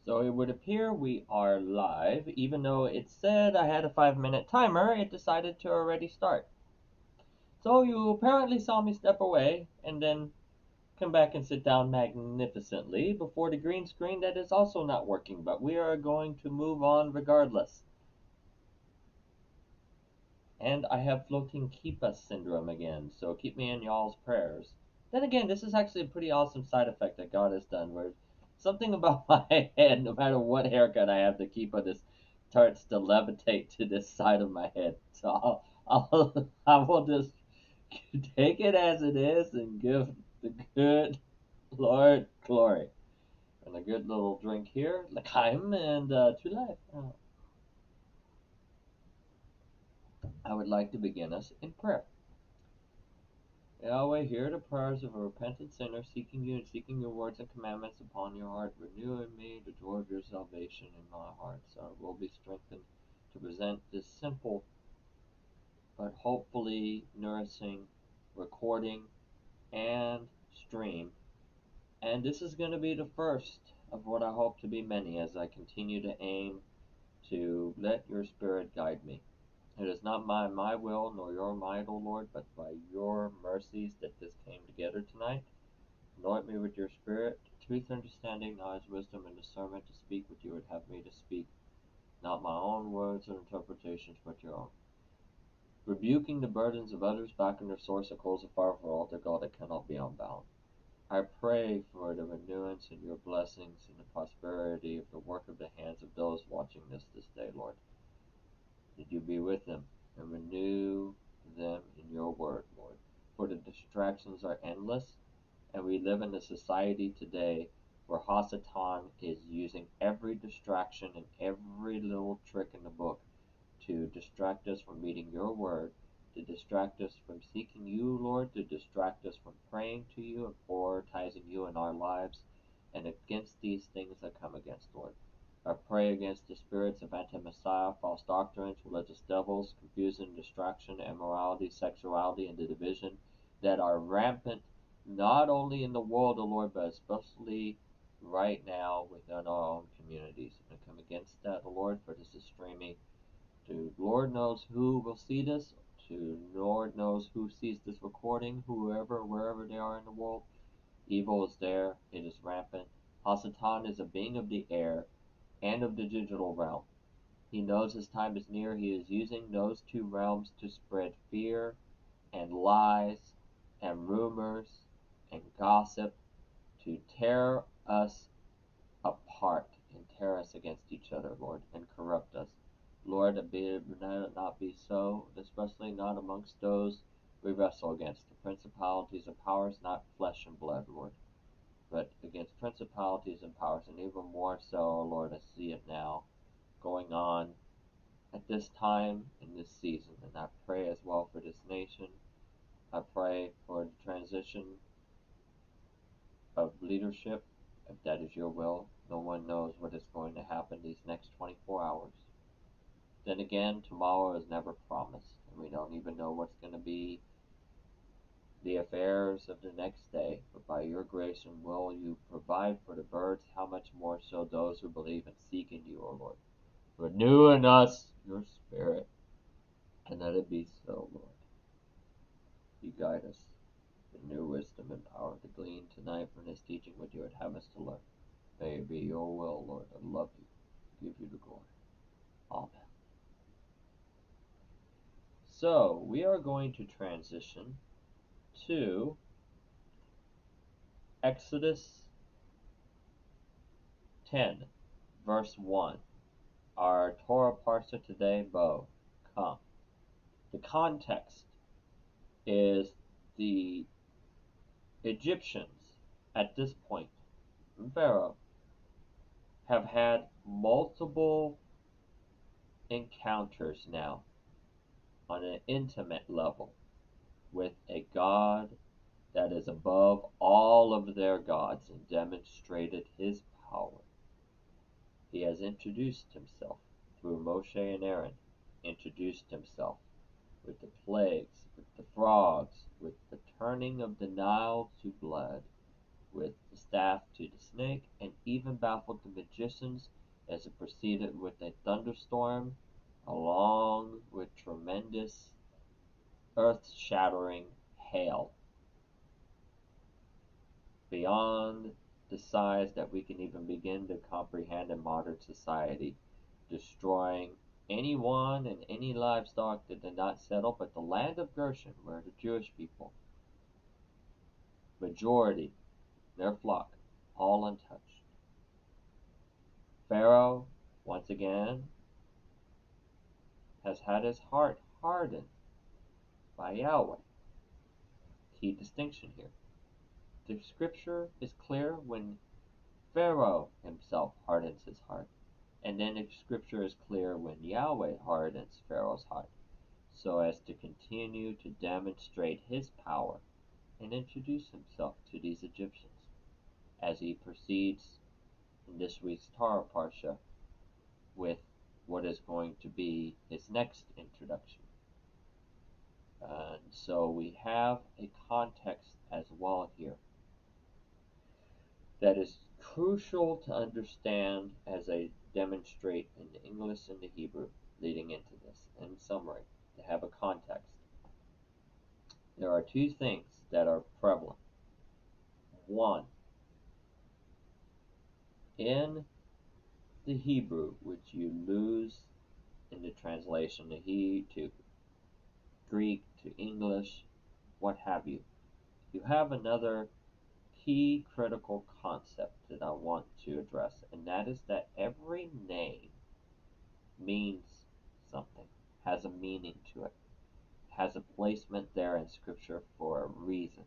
So it would appear we are live, even though it said I had a 5-minute timer, it decided to already start. So you apparently saw me step away and then come back and sit down magnificently before the green screen that is also not working, but we are going to move on regardless. And I have floating Keepa syndrome again, so keep me in y'all's prayers. Then again, this is actually a pretty awesome side effect that God has done, where something about my head, no matter what haircut I have, the Keepa just starts to levitate to this side of my head. So I will just take it as it is and give the good Lord glory. And a good little drink here, l'chaim, and to life. I would like to begin us in prayer. Yahweh, hear the prayers of a repentant sinner, seeking you and seeking your words and commandments upon your heart. Renew in me the joy of your salvation in my heart, so I will be strengthened to present this simple but hopefully nourishing recording and stream. And this is going to be the first of what I hope to be many as I continue to aim to let your Spirit guide me. It is not my will nor your might, O Lord, but by your mercies that this came together tonight. Anoint me with your Spirit, truth, understanding, knowledge, wisdom, and discernment to speak what you would have me to speak, not my own words or interpretations, but your own. Rebuking the burdens of others back in their source that coals of fire for altar God that cannot be unbound. I pray for the renewance and your blessings and the prosperity of the work of the hands of those watching this day, Lord. Did you be with them and renew them in your word, Lord? For the distractions are endless, and we live in a society today where Hasatan is using every distraction and every little trick in the book to distract us from reading your word, to distract us from seeking you, Lord, to distract us from praying to you and prioritizing you in our lives, and against these things that come against, Lord. I pray against the spirits of anti-Messiah, false doctrines, religious devils, confusion, distraction, immorality, sexuality, and the division that are rampant not only in the world, O Lord, but especially right now within our own communities. And I come against that, O Lord, for this is streaming to Lord knows who will see this, to Lord knows who sees this recording, whoever, wherever they are in the world. Evil is there, it is rampant. Hasatan is a being of the air and of the digital realm. He knows his time is near. He is using those two realms to spread fear and lies and rumors and gossip to tear us apart and tear us against each other, Lord, and corrupt us. Lord, it not be so, especially not amongst those we wrestle against, the principalities and powers, not flesh and blood, Lord, but against principalities and powers, and even more so, Lord, I see it now going on at this time in this season, and I pray as well for this nation. I pray for the transition of leadership, if that is your will. No one knows what is going to happen these next 24 hours. Then again, tomorrow is never promised, and we don't even know what's going to be the affairs of the next day. But by your grace and will, you provide for the birds, how much more so those who believe and seek in you, O Lord. Renew in us your spirit, and let it be so, Lord. You guide us with new wisdom and power to glean tonight from this teaching what you would have us to learn. May it be your will, Lord. I love you. Give you the glory. Amen. So, we are going to transition to Exodus 10, verse 1. Our Torah parser today, Bo, come. The context is the Egyptians at this point, Pharaoh, have had multiple encounters now on an intimate level with a God that is above all of their gods and demonstrated his power. He has introduced himself through Moshe and Aaron, introduced himself with the plagues, with the frogs, with the turning of the Nile to blood, with the staff to the snake, and even baffled the magicians as it proceeded with a thunderstorm, along with tremendous earth-shattering hail beyond the size that we can even begin to comprehend in modern society, destroying anyone and any livestock that did not settle, but the land of Goshen, where the Jewish people, majority, their flock, all untouched. Pharaoh, once again, has had his heart hardened by Yahweh. Key distinction here. The scripture is clear when Pharaoh himself hardens his heart. And then the scripture is clear when Yahweh hardens Pharaoh's heart, so as to continue to demonstrate his power and introduce himself to these Egyptians, as he proceeds in this week's Torah Parsha with what is going to be his next introduction. And so we have a context as well here that is crucial to understand as I demonstrate in the English and the Hebrew leading into this. In summary, to have a context, there are two things that are prevalent. One, in the Hebrew, which you lose in the translation to Greek to English, what have you, you have another key critical concept that I want to address, and that is that every name means something, has a meaning to it, has a placement there in Scripture for a reason.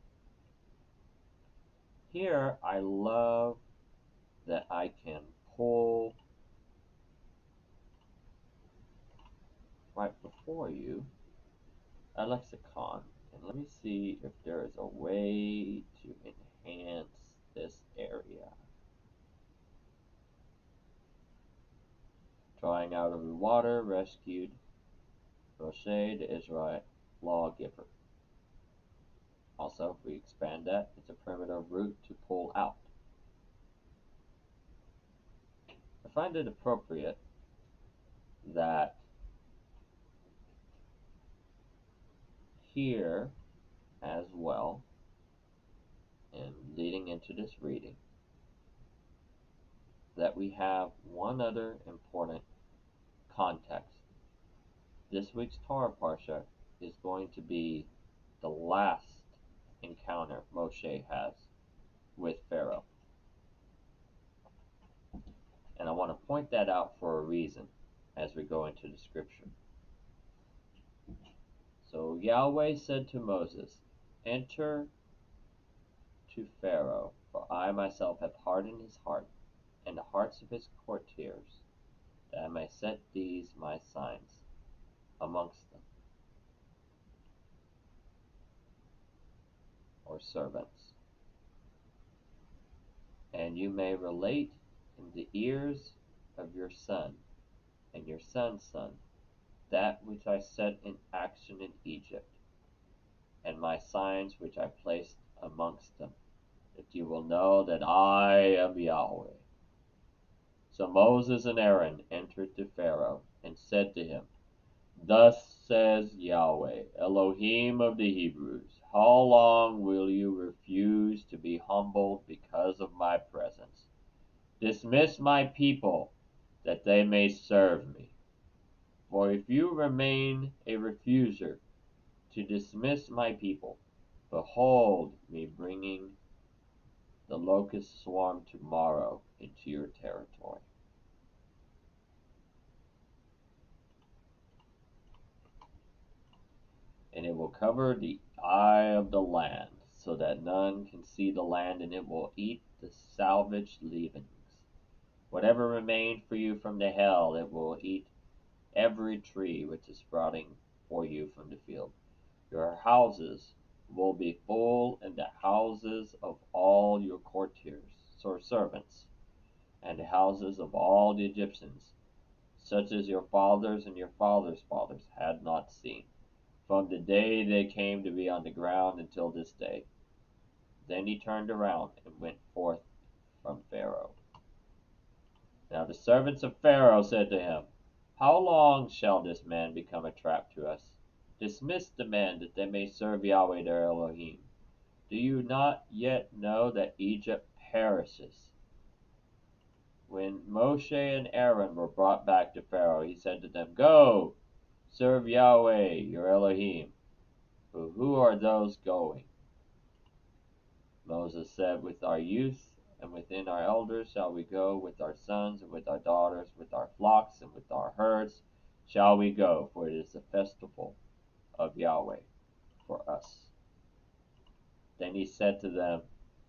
Here, I love that I can pull right before you a lexicon, and let me see if there is a way to enhance this area. Drawing out of the water, rescued Moshe, the Israelite lawgiver. Also, if we expand that, it's a primitive root to pull out. I find it appropriate that here as well, and leading into this reading, that we have one other important context. This week's Torah Parsha is going to be the last encounter Moshe has with Pharaoh. And I want to point that out for a reason as we go into the scripture. So Yahweh said to Moses, "Enter to Pharaoh, for I myself have hardened his heart and the hearts of his courtiers, that I may set these my signs amongst them," or servants. "And you may relate in the ears of your son and your son's son that which I set in action in Egypt, and my signs which I placed amongst them, that you will know that I am Yahweh." So Moses and Aaron entered to Pharaoh and said to him, "Thus says Yahweh, Elohim of the Hebrews, how long will you refuse to be humbled because of my presence? Dismiss my people, that they may serve me. For if you remain a refuser to dismiss my people, behold me bringing the locust swarm tomorrow into your territory." "And it will cover the eye of the land, so that none can see the land, and it will eat the salvaged leavings. Whatever remained for you from the hell, it will eat every tree which is sprouting for you from the field. Your houses will be full, and the houses of all your courtiers, or servants, and the houses of all the Egyptians, such as your fathers and your fathers' fathers had not seen, from the day they came to be on the ground until this day. Then he turned around and went forth from Pharaoh. Now the servants of Pharaoh said to him, how long shall this man become a trap to us? Dismiss the men that they may serve Yahweh their Elohim. Do you not yet know that Egypt perishes? When Moshe and Aaron were brought back to Pharaoh, he said to them, go, serve Yahweh your Elohim. But who are those going? Moses said, with our youth and within our elders shall we go, with our sons and with our daughters, with our flocks and with our herds shall we go, for it is the festival of Yahweh for us. Then he said to them,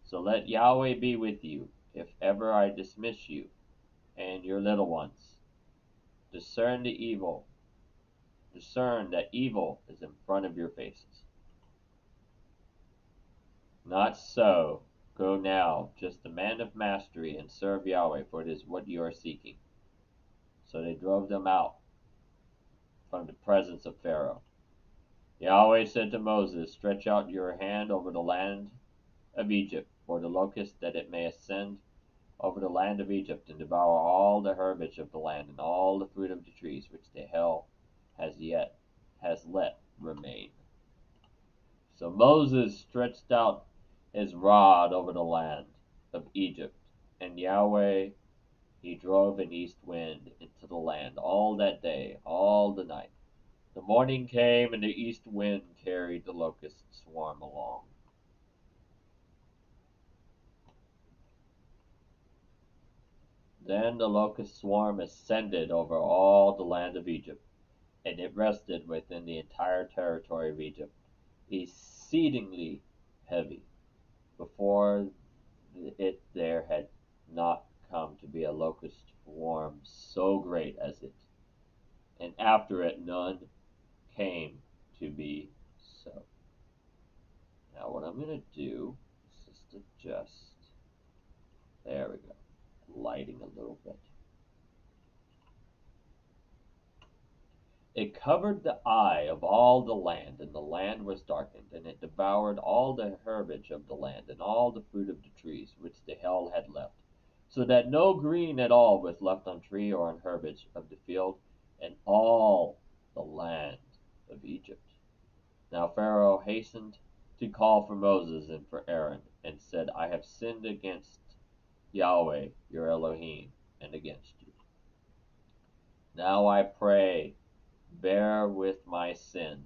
so let Yahweh be with you, if ever I dismiss you and your little ones. Discern that evil is in front of your faces. Not so. Go now, just a man of mastery, and serve Yahweh, for it is what you are seeking. So they drove them out from the presence of Pharaoh. Yahweh said to Moses, stretch out your hand over the land of Egypt, for the locust, that it may ascend over the land of Egypt, and devour all the herbage of the land, and all the fruit of the trees which the hail has let remain. So Moses stretched out his rod over the land of Egypt, and Yahweh he drove an east wind into the land all that day, all the night. The morning came, and the east wind carried the locust swarm along. Then the locust swarm ascended over all the land of Egypt, and it rested within the entire territory of Egypt, exceedingly heavy. Before it there had not come to be a locust swarm so great as it, and after it none came to be so. Now what I'm going to do is just adjust, there we go, lighting a little bit. It covered the eye of all the land, and the land was darkened, and it devoured all the herbage of the land, and all the fruit of the trees which the hail had left, so that no green at all was left on tree or on herbage of the field, and all the land of Egypt. Now Pharaoh hastened to call for Moses and for Aaron, and said, I have sinned against Yahweh your Elohim, and against you. Now I pray, bear with my sin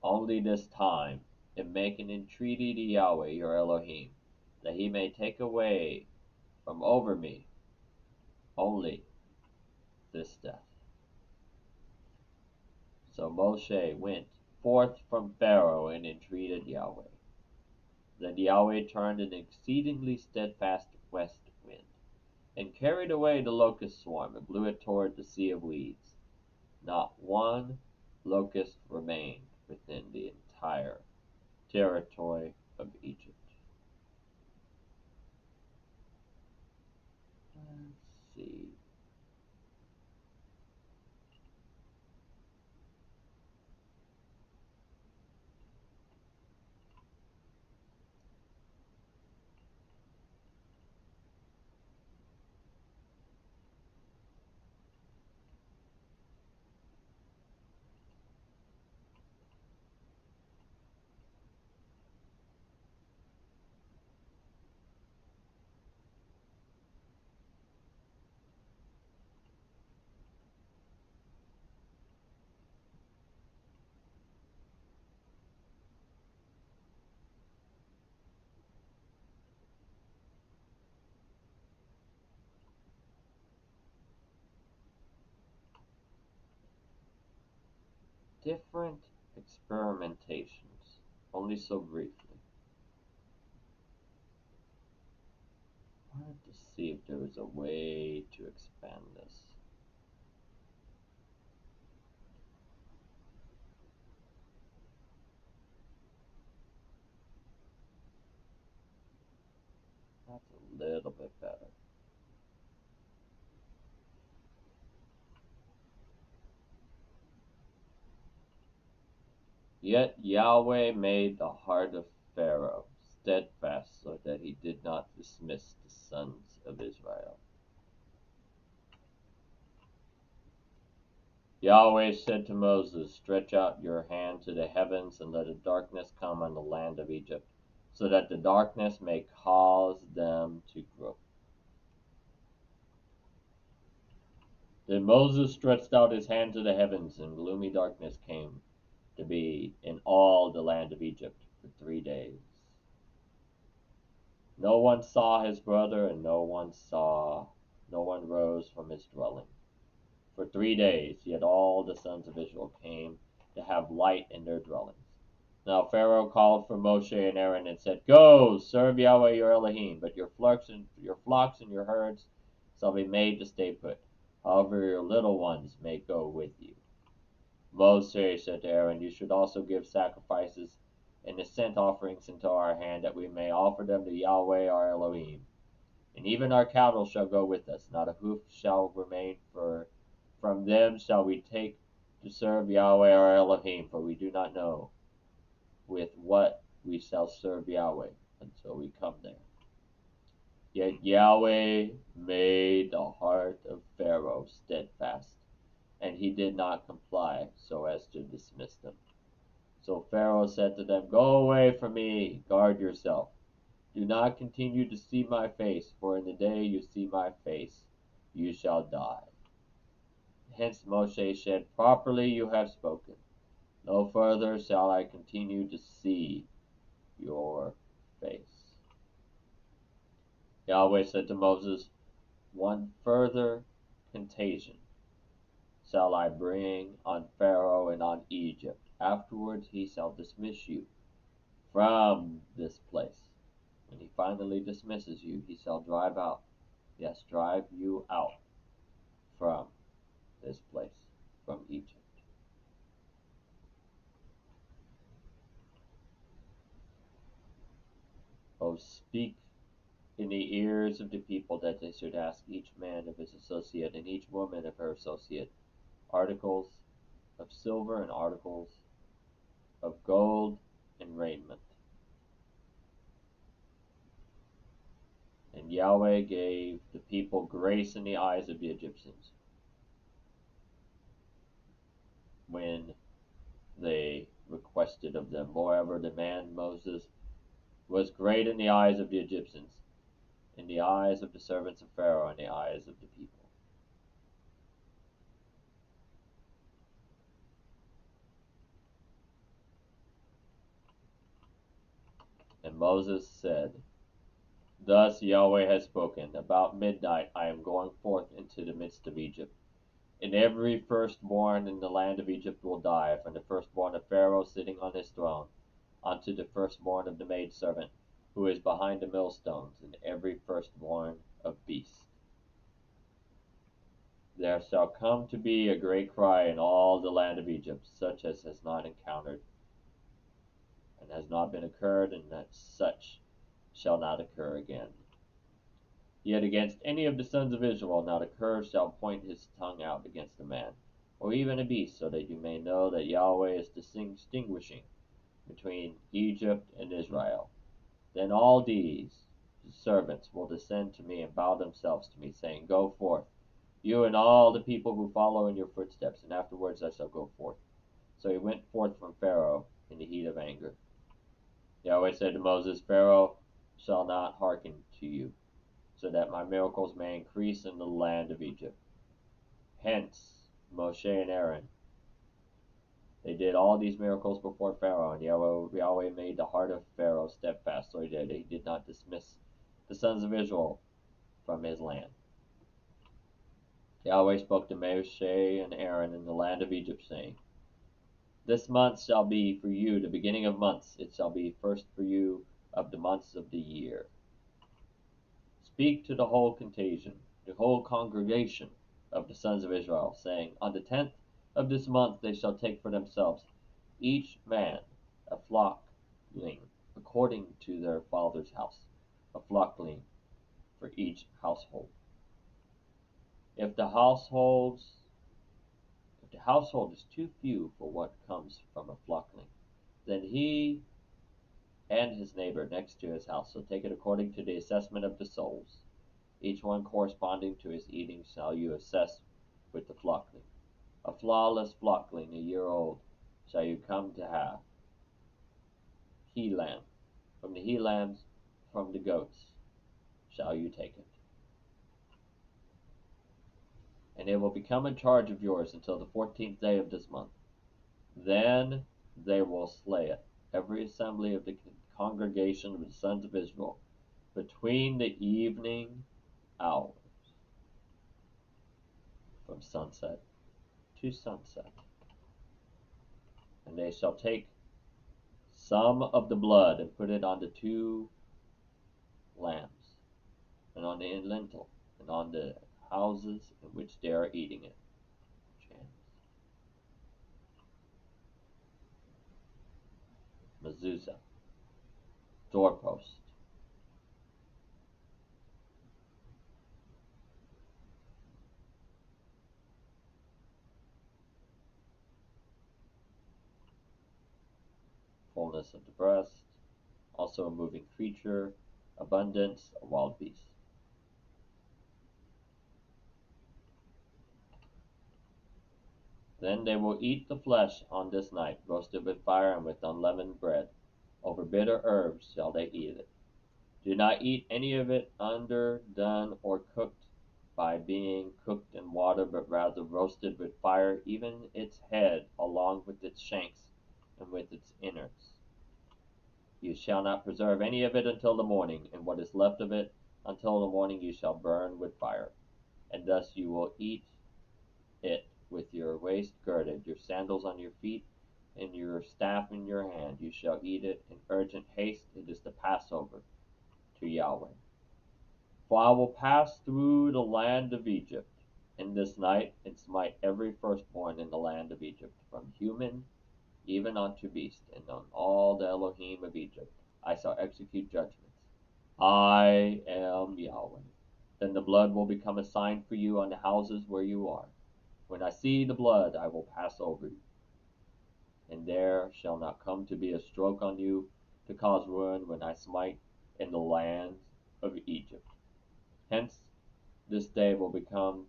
only this time, and make an entreaty to Yahweh your Elohim, that he may take away from over me only this death. So Moshe went forth from Pharaoh and entreated Yahweh. Then Yahweh turned an exceedingly steadfast west wind, and carried away the locust swarm, and blew it toward the sea of weeds. Not one locust remained within the entire territory of Egypt. Let's see. Different experimentations, only so briefly. I wanted to see if there was a way to expand this. That's a little bit better. Yet Yahweh made the heart of Pharaoh steadfast, so that he did not dismiss the sons of Israel. Yahweh said to Moses, "Stretch out your hand to the heavens, and let a darkness come on the land of Egypt, so that the darkness may cause them to grow." Then Moses stretched out his hand to the heavens, and gloomy darkness came to be in all the land of Egypt for 3 days. No one saw his brother, and no one rose from his dwelling. For 3 days, yet all the sons of Israel came to have light in their dwellings. Now Pharaoh called for Moshe and Aaron and said, "Go, serve Yahweh your Elohim, but your flocks and your herds shall be made to stay put. However, your little ones may go with you." Moshe said to Aaron, "You should also give sacrifices and the scent offerings into our hand, that we may offer them to Yahweh our Elohim. And even our cattle shall go with us, not a hoof shall remain, for from them shall we take to serve Yahweh our Elohim, for we do not know with what we shall serve Yahweh until we come there." Yet Yahweh made the heart of Pharaoh steadfast, and he did not comply so as to dismiss them. So Pharaoh said to them, "Go away from me, guard yourself. Do not continue to see my face, for in the day you see my face, you shall die." Hence Moshe said, "Properly you have spoken. No further shall I continue to see your face." Yahweh said to Moses, "One further contagion shall I bring on Pharaoh and on Egypt. Afterwards he shall dismiss you from this place. When he finally dismisses you, he shall drive you out from this place, from Egypt." Oh, speak in the ears of the people that they should ask each man of his associate and each woman of her associate articles of silver and articles of gold and raiment. And Yahweh gave the people grace in the eyes of the Egyptians when they requested of them. Moreover, the man Moses was great in the eyes of the Egyptians, in the eyes of the servants of Pharaoh, in the eyes of the people. And Moses said, "Thus Yahweh has spoken, about midnight I am going forth into the midst of Egypt. And every firstborn in the land of Egypt will die, from the firstborn of Pharaoh sitting on his throne, unto the firstborn of the maidservant who is behind the millstones, and every firstborn of beasts. There shall come to be a great cry in all the land of Egypt, such as has not encountered, and has not been occurred, and that such shall not occur again. Yet against any of the sons of Israel not a cur shall point his tongue out against a man, or even a beast, so that you may know that Yahweh is distinguishing between Egypt and Israel. Then all these servants will descend to me and bow themselves to me, saying, Go forth, you and all the people who follow in your footsteps, and afterwards I shall go forth." So he went forth from Pharaoh in the heat of anger. Yahweh said to Moses, "Pharaoh shall not hearken to you, so that my miracles may increase in the land of Egypt." Hence Moshe and Aaron, they did all these miracles before Pharaoh, and Yahweh made the heart of Pharaoh steadfast, so he did not dismiss the sons of Israel from his land. Yahweh spoke to Moshe and Aaron in the land of Egypt, saying, "This month shall be for you the beginning of months. It shall be first for you of the months of the year. Speak to the whole contagion, the whole congregation of the sons of Israel, saying, On the 10th of this month they shall take for themselves each man a flockling according to their father's house, a flockling for each household. If the household is too few for what comes from a flockling, then he and his neighbor next to his house. So take it according to the assessment of the souls, each one corresponding to his eating shall you assess with the flockling. A flawless flockling, a year old, shall you come to have. He lamb. From the he lambs, from the goats, shall you take it. And it will become a charge of yours until the 14th day of this month. Then they will slay it, every assembly of the congregation of the sons of Israel, between the evening hours, from sunset to sunset. And they shall take some of the blood and put it on the two lambs, and on the lintel, and on the houses in which they are eating it. Mezuzah, doorpost. Fullness of the breast, also a moving creature, abundance, a wild beast. Then they will eat the flesh on this night, roasted with fire and with unleavened bread. Over bitter herbs shall they eat it. Do not eat any of it underdone or cooked by being cooked in water, but rather roasted with fire, even its head along with its shanks and with its innards. You shall not preserve any of it until the morning, and what is left of it until the morning you shall burn with fire. And thus you will eat it with your waist girded, your sandals on your feet, and your staff in your hand. You shall eat it in urgent haste. It is the Passover to Yahweh. For I will pass through the land of Egypt in this night, and smite every firstborn in the land of Egypt, from human even unto beast, and on all the Elohim of Egypt I shall execute judgments. I am Yahweh. Then the blood will become a sign for you on the houses where you are. When I see the blood, I will pass over you, and there shall not come to be a stroke on you to cause ruin when I smite in the land of Egypt. Hence, this day will become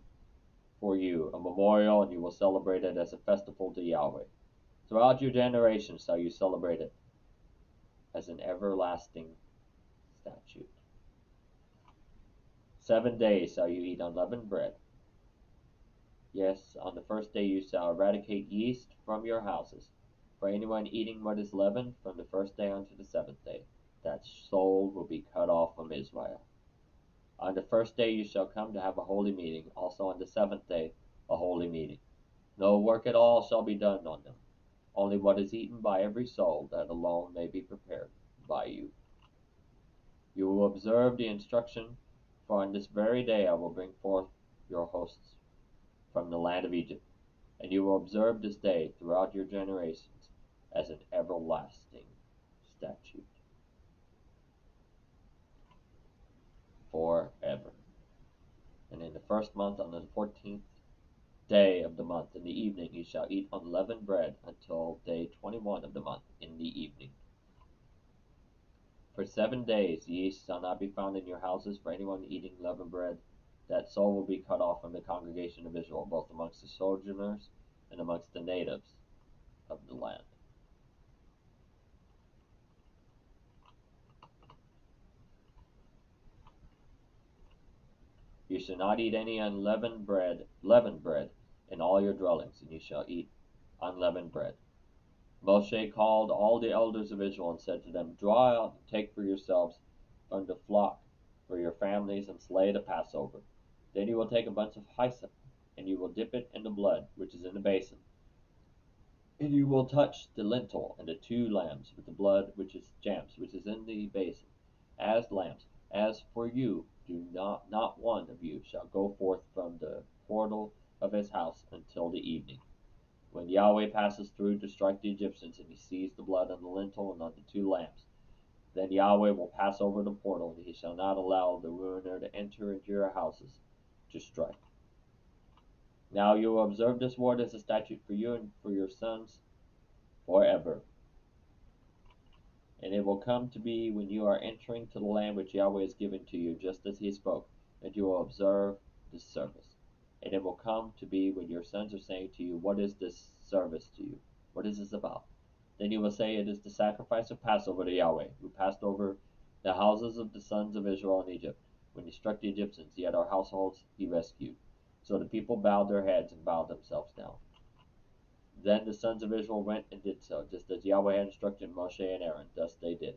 for you a memorial, and you will celebrate it as a festival to Yahweh. Throughout your generations shall you celebrate it as an everlasting statute. 7 days shall you eat unleavened bread. Yes, on the first day you shall eradicate yeast from your houses. For anyone eating what is leavened from the first day unto the 7th day, that soul will be cut off from Israel. On the first day you shall come to have a holy meeting, also on the 7th day a holy meeting. No work at all shall be done on them, only what is eaten by every soul, that alone may be prepared by you. You will observe the instruction, for on this very day I will bring forth your hosts from the land of Egypt, and you will observe this day throughout your generations as an everlasting statute forever. And in the first month, on the 14th day of the month, in the evening, you shall eat unleavened bread until day 21 of the month in the evening. For 7 days yeast shall not be found in your houses. For anyone eating leavened bread, that soul will be cut off from the congregation of Israel, both amongst the sojourners and amongst the natives of the land. You shall not eat any leavened bread in all your dwellings, and you shall eat unleavened bread. Moshe called all the elders of Israel and said to them, Draw out and take for yourselves from the flock for your families, and slay the Passover. Then you will take a bunch of hyssop, and you will dip it in the blood which is in the basin. And you will touch the lintel and the 2 lambs with the blood which is jams, which is in the basin, as lambs. As for you, do not one of you shall go forth from the portal of his house until the evening, when Yahweh passes through to strike the Egyptians, and he sees the blood on the lintel and on the 2 lambs. Then Yahweh will pass over the portal, and he shall not allow the ruiner to enter into your houses to strike. Now you will observe this word as a statute for you and for your sons forever. And it will come to be when you are entering to the land which Yahweh has given to you, just as he spoke, that you will observe this service. And it will come to be when your sons are saying to you, what is this service to you? What is this about? Then you will say, it is the sacrifice of Passover to Yahweh, who passed over the houses of the sons of Israel in Egypt. When he struck the Egyptians, yet our households he rescued. So the people bowed their heads and bowed themselves down. Then the sons of Israel went and did so, just as Yahweh had instructed Moshe and Aaron, thus they did.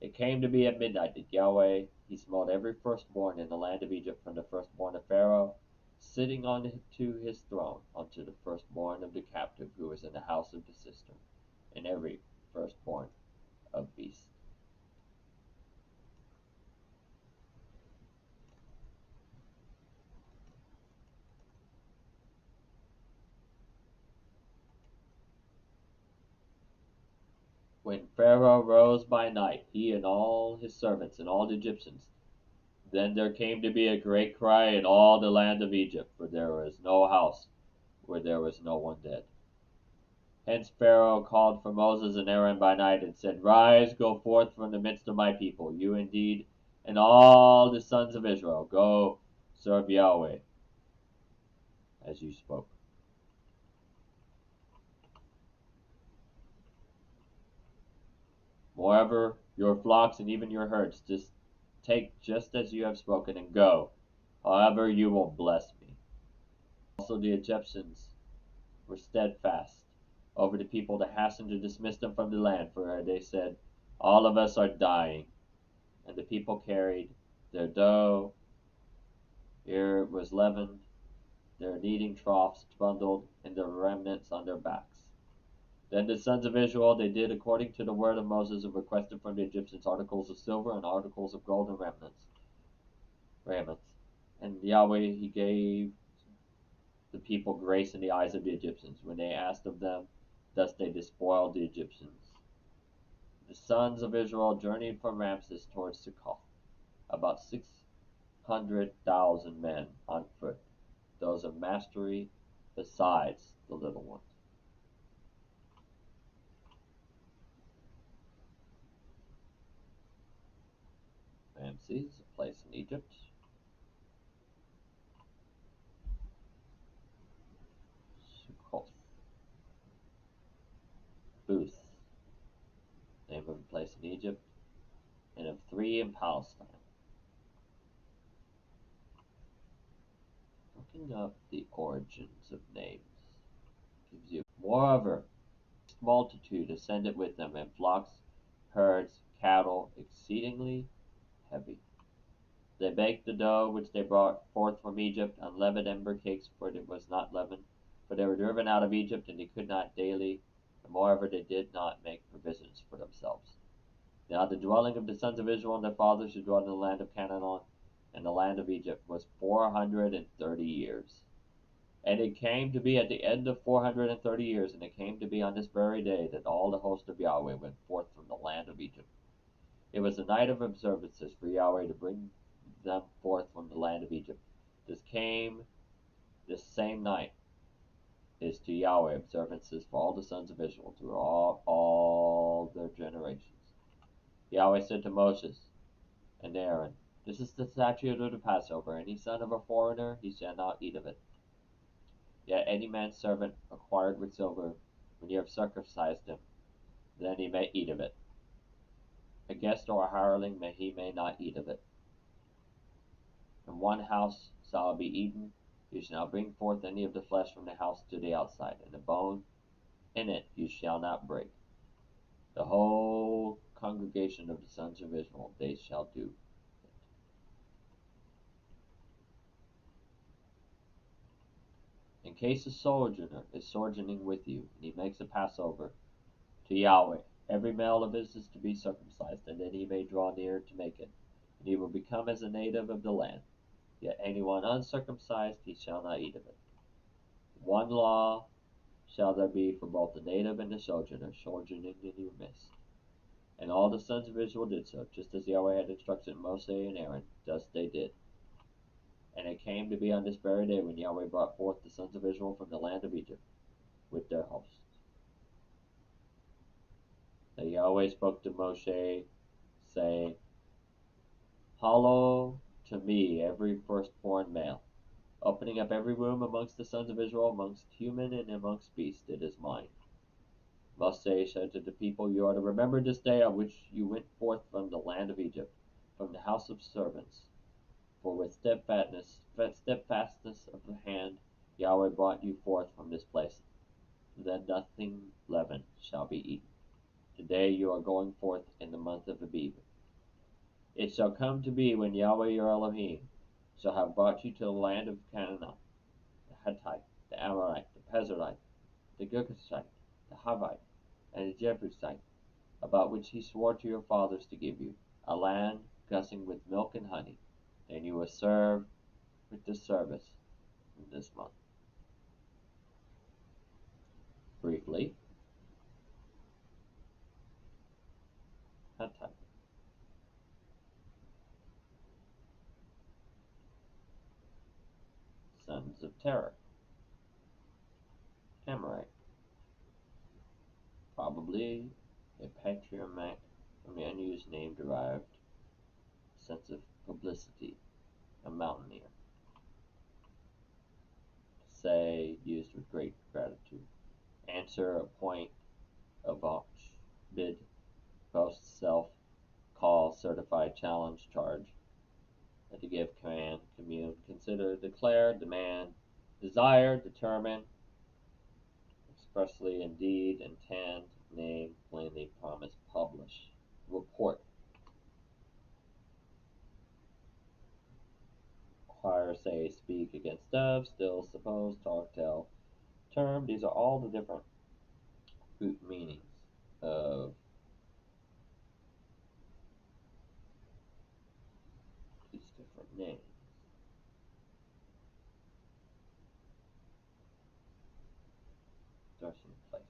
It came to be at midnight that Yahweh, he smote every firstborn in the land of Egypt, from the firstborn of Pharaoh, sitting on to his throne, unto the firstborn of the captive who was in the house of the cistern, and every firstborn of beasts. When Pharaoh rose by night, he and all his servants and all the Egyptians, then there came to be a great cry in all the land of Egypt, for there was no house where there was no one dead. Hence Pharaoh called for Moses and Aaron by night and said, rise, go forth from the midst of my people, you indeed, and all the sons of Israel, go serve Yahweh, as you spoke. Moreover, your flocks and even your herds, just take just as you have spoken, and go. However, you will bless me. Also the Egyptians were steadfast over the people to hasten to dismiss them from the land, for they said, all of us are dying. And the people carried their dough, ere it was leavened, their kneading troughs bundled, and their remnants on their backs. Then the sons of Israel, they did according to the word of Moses, and requested from the Egyptians articles of silver and articles of gold and raiments. And Yahweh, he gave the people grace in the eyes of the Egyptians, when they asked of them, thus they despoiled the Egyptians. The sons of Israel journeyed from Ramses towards Succoth, about 600,000 men on foot, those of mastery, besides the little ones. Ramses, a place in Egypt. Succoth. Booth, name of a place in Egypt, and of 3 in Palestine. Looking up the origins of names gives you, moreover, multitude ascended with them, and flocks, herds, cattle, exceedingly heavy. They baked the dough which they brought forth from Egypt, unleavened ember cakes, for it was not leavened, for they were driven out of Egypt, and they could not daily, and moreover they did not make provisions for themselves. Now the dwelling of the sons of Israel and their fathers who dwelt in the land of Canaan and the land of Egypt was 430 years. And it came to be at the end of 430 years, and it came to be on this very day, that all the host of Yahweh went forth from the land of Egypt. It was a night of observances for Yahweh to bring them forth from the land of Egypt. This same night is to Yahweh observances for all the sons of Israel through all their generations. Yahweh said to Moses and Aaron, this is the statute of the Passover. Any son of a foreigner, he shall not eat of it. Yet any man's servant acquired with silver, when you have circumcised him, then he may eat of it. A guest or a hireling he may not eat of it. From one house shall it be eaten. You shall not bring forth any of the flesh from the house to the outside, and the bone in it you shall not break. The whole congregation of the sons of Israel, they shall do. In case a sojourner is sojourning with you, and he makes a Passover to Yahweh, every male of his is to be circumcised, and then he may draw near to make it, and he will become as a native of the land. Yet anyone uncircumcised, he shall not eat of it. One law shall there be for both the native and the sojourner, sojourning in your midst. And all the sons of Israel did so, just as Yahweh had instructed Moses and Aaron, thus they did. And it came to be on this very day when Yahweh brought forth the sons of Israel from the land of Egypt with their hosts. that Yahweh spoke to Moshe, saying, Hallow to me every firstborn male, opening up every womb amongst the sons of Israel, amongst human and amongst beast, it is mine. Moshe said to the people, you are to remember this day on which you went forth from the land of Egypt, from the house of servants. For with steadfastness of the hand Yahweh brought you forth from this place. Then nothing leavened shall be eaten. Today you are going forth in the month of Abib. It shall come to be when Yahweh your Elohim shall have brought you to the land of Canaan, the Hittite, the Amorite, the Perizzite, the Girgashite, the Hivite, and the Jebusite, about which he swore to your fathers to give you, a land gushing with milk and honey. Then you will serve with the service in this month. Briefly, Hittite, sons of Terah, Amorite, probably a patriarch from the unused name derived sense of publicity, a mountaineer. Say, used with great gratitude. Answer, a point, a vouch, bid, boast, self, call, certify, challenge, charge. To give, command, commune, consider, declare, demand, desire, determine, expressly, indeed, intend, name, plainly, promise, publish, report, inquire, say, speak, against of, still, suppose, talk, tell, term. These are all the different root meanings of these different names. Threshing place.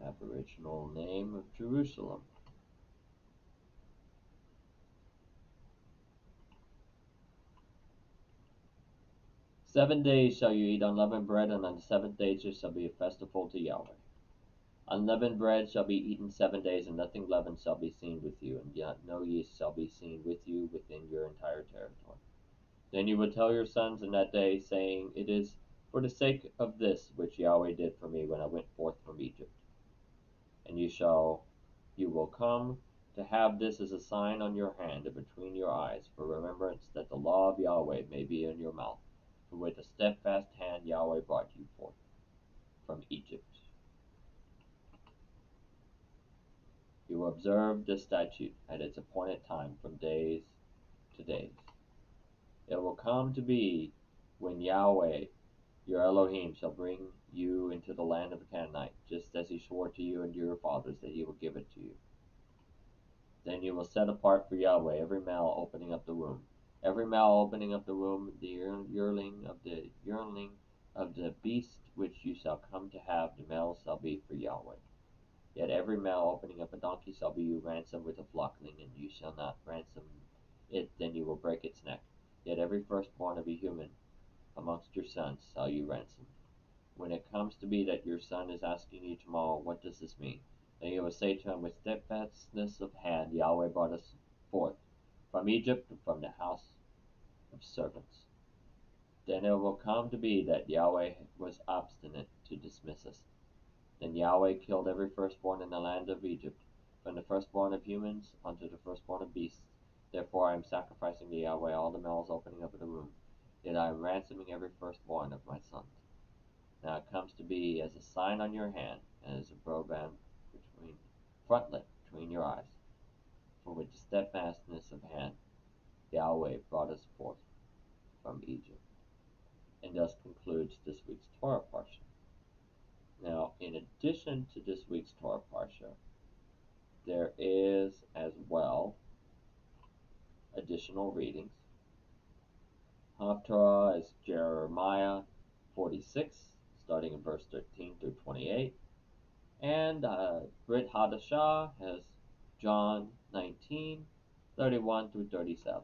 Aboriginal name of Jerusalem. "7 days shall you eat unleavened bread, and on the seventh day there shall be a festival to Yahweh. Unleavened bread shall be eaten 7 days, and nothing leavened shall be seen with you, and yet no yeast shall be seen with you within your entire territory. Then you will tell your sons in that day, saying, It is for the sake of this which Yahweh did for me when I went forth from Egypt. And you will come to have this as a sign on your hand and between your eyes, for remembrance that the law of Yahweh may be in your mouth. For with a steadfast hand Yahweh brought you forth from Egypt. You will observe this statute at its appointed time from days to days. It will come to be when Yahweh your Elohim shall bring you into the land of the Canaanite, just as he swore to you and to your fathers that he will give it to you. Then you will set apart for Yahweh every male opening up the womb. Every male opening up the womb, the yearling of the beast which you shall come to have, the male shall be for Yahweh. Yet every male opening up a donkey shall be you ransomed with a flockling, and you shall not ransom it, then you will break its neck. Yet every firstborn of a human amongst your sons shall you ransom. When it comes to be that your son is asking you tomorrow, what does this mean? Then you will say to him, with steadfastness of hand, Yahweh brought us forth from Egypt, from the house of servants. Then it will come to be that Yahweh was obstinate to dismiss us. Then Yahweh killed every firstborn in the land of Egypt, from the firstborn of humans unto the firstborn of beasts. Therefore I am sacrificing to Yahweh all the males opening up the womb. Yet I am ransoming every firstborn of my sons. Now it comes to be as a sign on your hand, and as a broband frontlet between your eyes. For with the steadfastness of hand, Yahweh brought us forth from Egypt. And thus concludes this week's Torah Parsha. Now, in addition to this week's Torah Parsha, there is as well additional readings. Haftarah is Jeremiah 46, starting in verse 13 through 28. And Brit Hadashah has John 19, 31 through 37.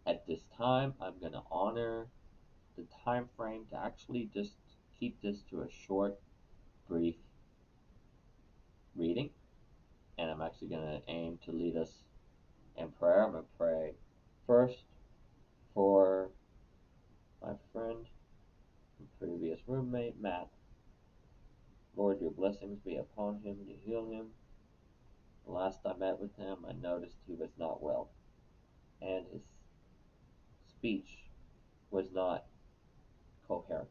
At this time, I'm going to honor the time frame to actually just keep this to a short, brief reading, and I'm actually going to aim to lead us in prayer. I'm going to pray first for my friend and previous roommate, Matt. Lord, your blessings be upon him to heal him. The last I met with him, I noticed he was not well, and his speech was not coherent.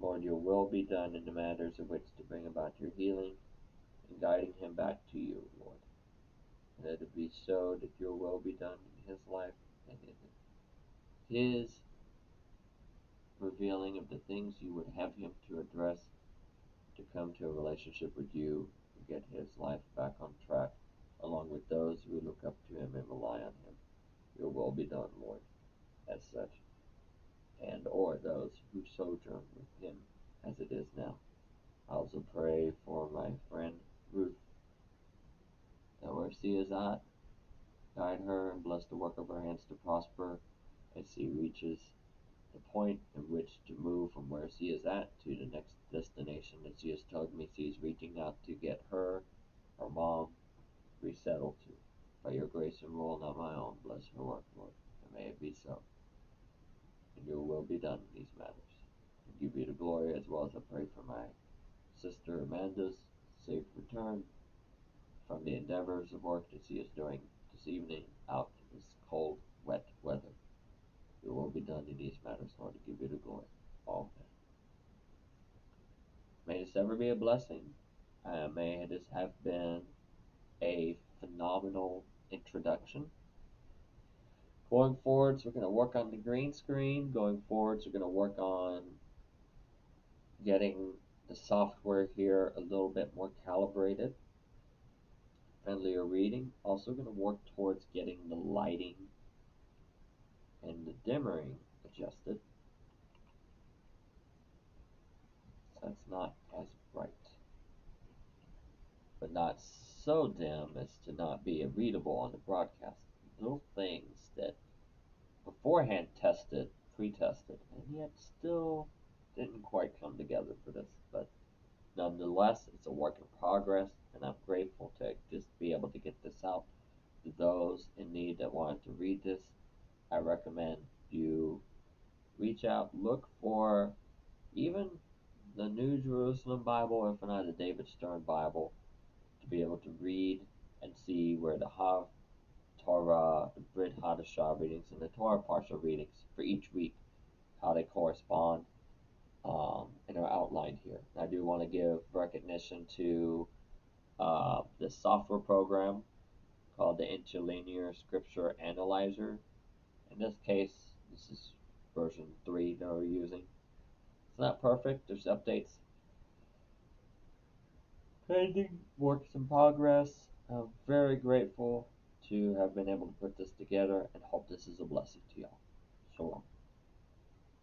Lord, your will be done in the matters of which to bring about your healing and guiding him back to you, Lord. And let it be so that your will be done in his life and in his revealing of the things you would have him to address, to come to a relationship with you and get his life back on track, along with those who look up to him and rely on him. Your will be done, Lord, as such, and or those who sojourn with him as it is now. I also pray for my friend Ruth, that where she is at, guide her and bless the work of her hands to prosper as she reaches the point in which to move from where she is at to the next destination that she has told me she is reaching out to get her mom, resettled to. By your grace and rule, not my own, bless her work, Lord, and may it be so. And your will be done in these matters. I give you the glory, as well as I pray for my sister Amanda's safe return from the endeavors of work that she is doing this evening out in this cold, wet weather. Your will be done in these matters, Lord, to give you the glory. Amen. May this ever be a blessing. May this have been a phenomenal introduction. Going forwards, we're going to work on the green screen. Going forwards, we're going to work on getting the software here a little bit more calibrated, friendlier reading. Also going to work towards getting the lighting and the dimmering adjusted, so it's not as bright, but not so dim as to not be readable on the broadcast. Little things that beforehand tested, pre-tested, and yet still didn't quite come together for this. But nonetheless, it's a work in progress, and I'm grateful to just be able to get this out to those in need that wanted to read this. I recommend you reach out, look for even the New Jerusalem Bible, if not the David Stern Bible, to be able to read and see where the Torah, the Brit Hadashah readings, and the Torah partial readings for each week, how they correspond, and are outlined here. I do want to give recognition to this software program called the Interlinear Scripture Analyzer. In this case, this is version 3 that we're using. It's not perfect. There's updates pending, works in progress. I'm very grateful to have been able to put this together and hope this is a blessing to y'all. Shalom.